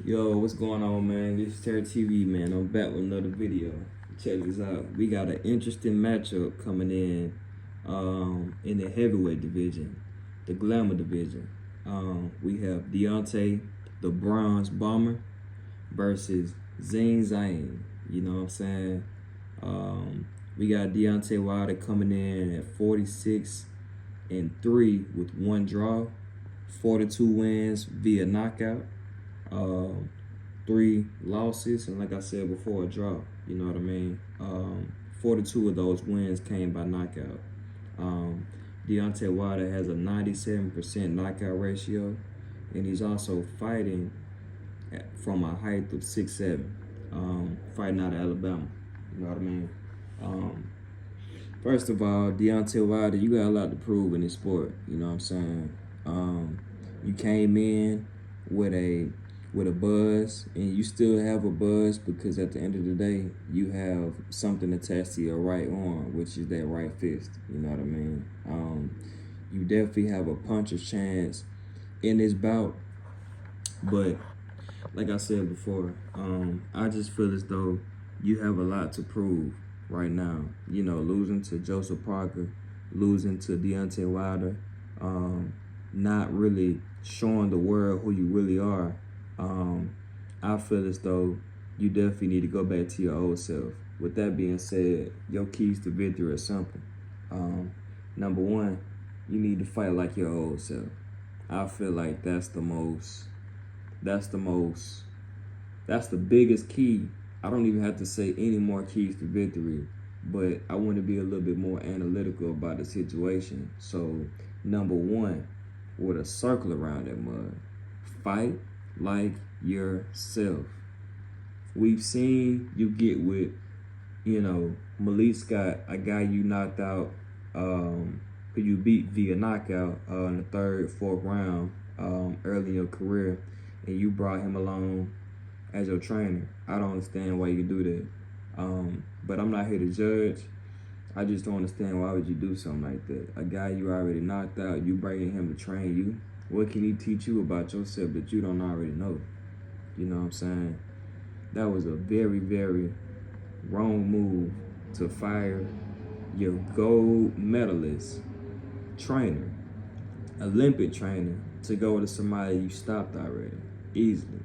Yo, what's going on, man? This is Terry TV, man. I'm back with another video. Check this out. We got an interesting matchup coming in the heavyweight division, the glamour division. We have Deontay, the bronze bomber, versus Zhang. You know what I'm saying? We got Deontay Wilder coming in at 46-3 with one draw, 42 wins via knockout. 3 losses, and like I said before, a draw. You know what I mean? 42 of those wins came by knockout. Deontay Wilder has a 97% knockout ratio, and he's also fighting from a height of 6'7", fighting out of Alabama. You know what I mean? First of all, Deontay Wilder, you got a lot to prove in this sport. You know what I'm saying? You came in with a buzz, and you still have a buzz because at the end of the day, you have something attached to your right arm, which is that right fist. You know what I mean? You definitely have a puncher's chance in this bout, but like I said before, I just feel as though you have a lot to prove right now. You know, losing to Joseph Parker, losing to Deontay Wilder, not really showing the world who you really are. I feel as though you definitely need to go back to your old self. With that being said, your keys to victory are simple. Number one, you need to fight like your old self. I feel like that's the biggest key. I don't even have to say any more keys to victory, but I want to be a little bit more analytical about the situation. So, number one, with a circle around that mud, fight like yourself. We've seen you get with, Malik Scott, a guy you knocked out, who you beat via knockout in the 3rd, 4th round early in your career, and you brought him along as your trainer. I don't understand why you do that. But I'm not here to judge. I just don't understand why would you do something like that. A guy you already knocked out, you bringing him to train you. What can he teach you about yourself that you don't already know? You know what I'm saying? That was a very, very wrong move to fire your gold medalist trainer, Olympic trainer, to go to somebody you stopped already, easily.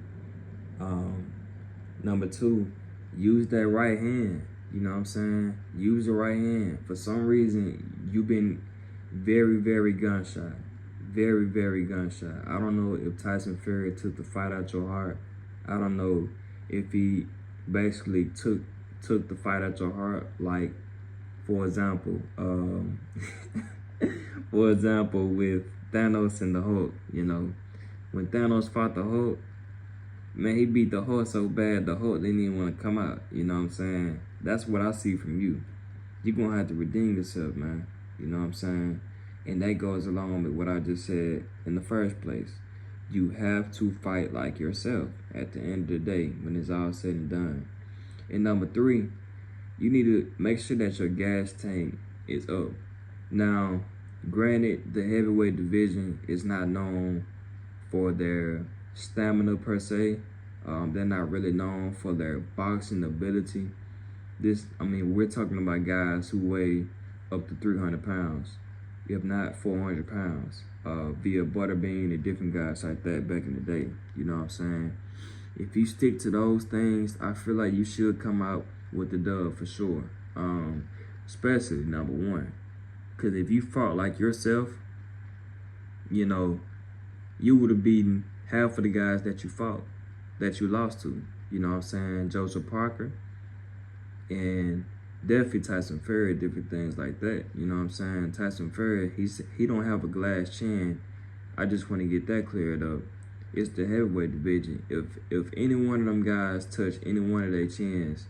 Number two, use that right hand. You know what I'm saying? Use the right hand. For some reason, you've been very, very gun-shy. Very, very gun-shy. I don't know if Tyson Fury took the fight out your heart. I don't know if he basically took the fight out your heart. Like, for example, with Thanos and the Hulk. You know, when Thanos fought the Hulk, man, he beat the Hulk so bad, the Hulk didn't even want to come out. You know what I'm saying? That's what I see from you. You're going to have to redeem yourself, man. You know what I'm saying? And that goes along with what I just said in the first place. You have to fight like yourself at the end of the day when it's all said and done. And number three, you need to make sure that your gas tank is up. Now, granted, the heavyweight division is not known for their stamina per se. They're not really known for their boxing ability. We're talking about guys who weigh up to 300 pounds, if not 400 pounds, via Butterbean and different guys like that back in the day. You know what I'm saying? If you stick to those things, I feel like you should come out with the dub for sure. Especially number one, because if you fought like yourself, you would have beaten half of the guys that you lost to. You know what I'm saying? Joseph Parker and definitely Tyson Fury, different things like that. You know what I'm saying? Tyson Fury, he don't have a glass chin. I just want to get that cleared up. It's the heavyweight division. If any one of them guys touch any one of their chins,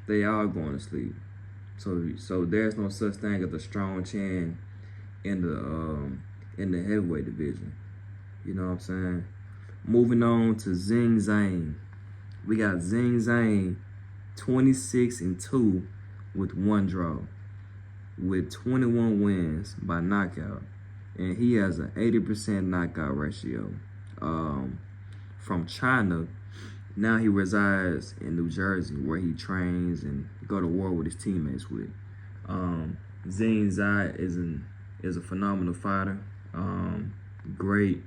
they all going to sleep. So there's no such thing as a strong chin in the heavyweight division. You know what I'm saying? Moving on to Zhang. We got Zhang 26-2 with one draw, with 21 wins by knockout. And he has an 80% knockout ratio. From China, Now he resides in New Jersey, where he trains and go to war with his teammates with. Zheilei is a phenomenal fighter. Great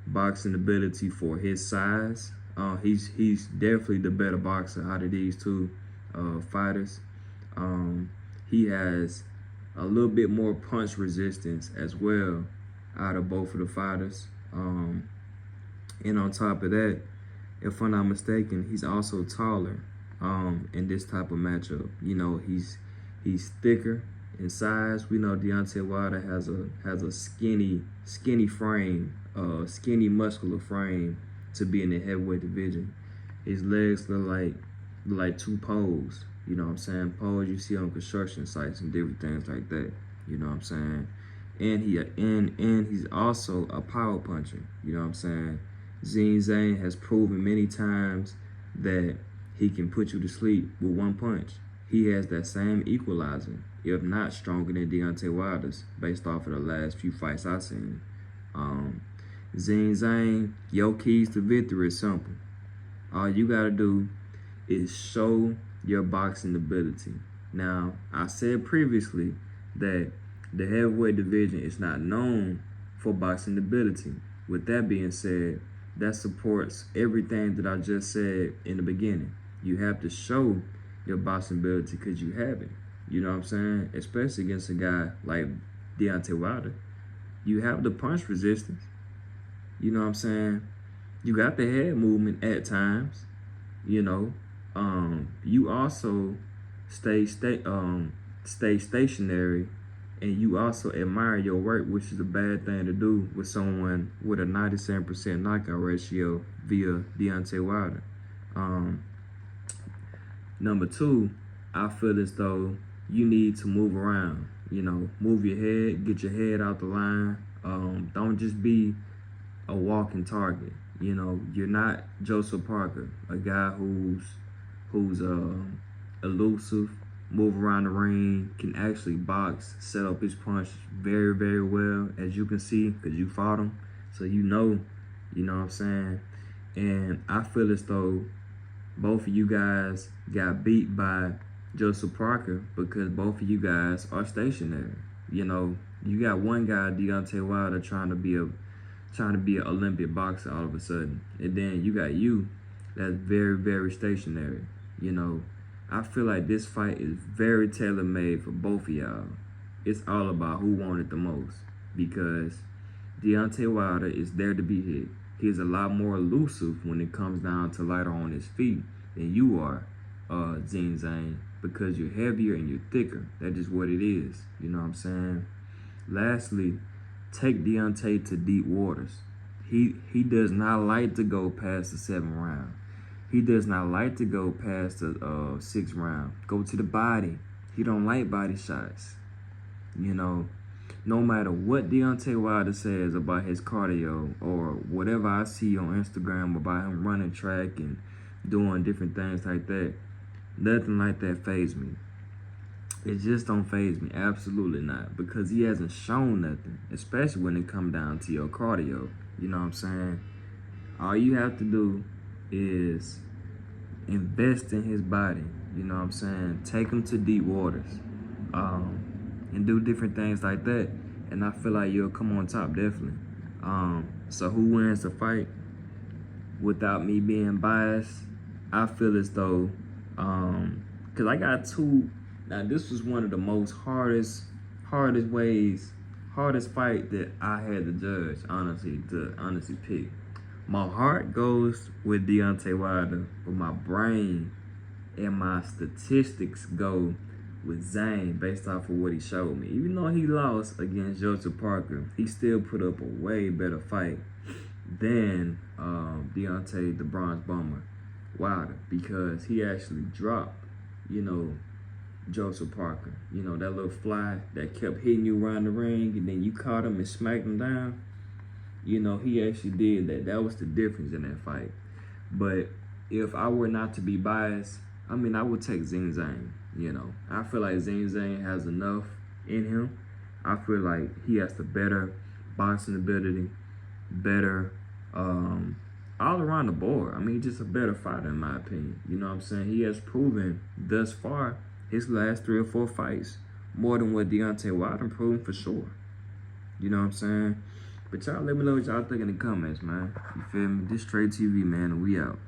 boxing ability for his size. He's definitely the better boxer out of these two fighters. He has a little bit more punch resistance as well out of both of the fighters. And on top of that, if I'm not mistaken, he's also taller in this type of matchup. You know, he's thicker in size. We know Deontay Wilder has a skinny frame, skinny muscular frame to be in the heavyweight division. His legs look like two poles. You know what I'm saying? Poles you see on construction sites and different things like that. You know what I'm saying? And he's also a power puncher. You know what I'm saying? Zhang has proven many times that he can put you to sleep with one punch. He has that same equalizer, if not stronger than Deontay Wilder's, based off of the last few fights I've seen. Zhang, your keys to victory is simple. All you gotta do is show your boxing ability. Now, I said previously that the heavyweight division is not known for boxing ability. With that being said, that supports everything that I just said in the beginning. You have to show your boxing ability because you have it. You know what I'm saying? Especially against a guy like Deontay Wilder. You have the punch resistance. You know what I'm saying? You got the head movement at times. You know, you also stay stationary, and you also admire your work, which is a bad thing to do with someone with a 97% knockout ratio via Deontay Wilder. Number two, I feel as though you need to move around. You know, move your head, get your head out the line. Don't just be a walking target. You know, you're not Joseph Parker, a guy who's elusive, move around the ring, can actually box, set up his punch very, very well, as you can see, because you fought him. So you know what I'm saying? And I feel as though both of you guys got beat by Joseph Parker because both of you guys are stationary. You know, you got one guy, Deontay Wilder, trying to be an Olympic boxer all of a sudden. And then you got you that's very, very stationary. You know, I feel like this fight is very tailor-made for both of y'all. It's all about who wanted the most, because Deontay Wilder is there to be hit. He's a lot more elusive when it comes down to lighter on his feet than you are, Zhang, because you're heavier and you're thicker. That's just what it is. You know what I'm saying? Lastly, take Deontay to deep waters. He does not like to go past the 7th round. He does not like to go past the 6th round. Go to the body. He don't like body shots. You know, no matter what Deontay Wilder says about his cardio or whatever I see on Instagram about him running track and doing different things like that, nothing like that fazes me. It just don't faze me, absolutely not, because he hasn't shown nothing, especially when it comes down to your cardio. You know what I'm saying? All you have to do is invest in his body. You know what I'm saying? Take him to deep waters, and do different things like that, and I feel like you'll come on top, definitely. So who wins the fight? Without me being biased, I feel as though, because I got two. Now, this was one of the most hardest fight that I had to judge, honestly pick. My heart goes with Deontay Wilder, but my brain and my statistics go with Zhang based off of what he showed me. Even though he lost against Joseph Parker, he still put up a way better fight than Deontay the Bronze Bomber Wilder, because he actually dropped, you know, Joseph Parker. You know, that little fly that kept hitting you around the ring and then you caught him and smacked him down. You know, he actually did that. That was the difference in that fight. But if I were not to be biased, I mean, I would take Zhang. You know, I feel like Zhang has enough in him. I feel like he has the better boxing ability, better all around the board. I mean, he's just a better fighter in my opinion. You know what I'm saying? He has proven thus far his last 3 or 4 fights more than what Deontay Wilder proven for sure. You know what I'm saying? But y'all let me know what y'all think in the comments, man. You feel me? This Straight TV, man, and we out.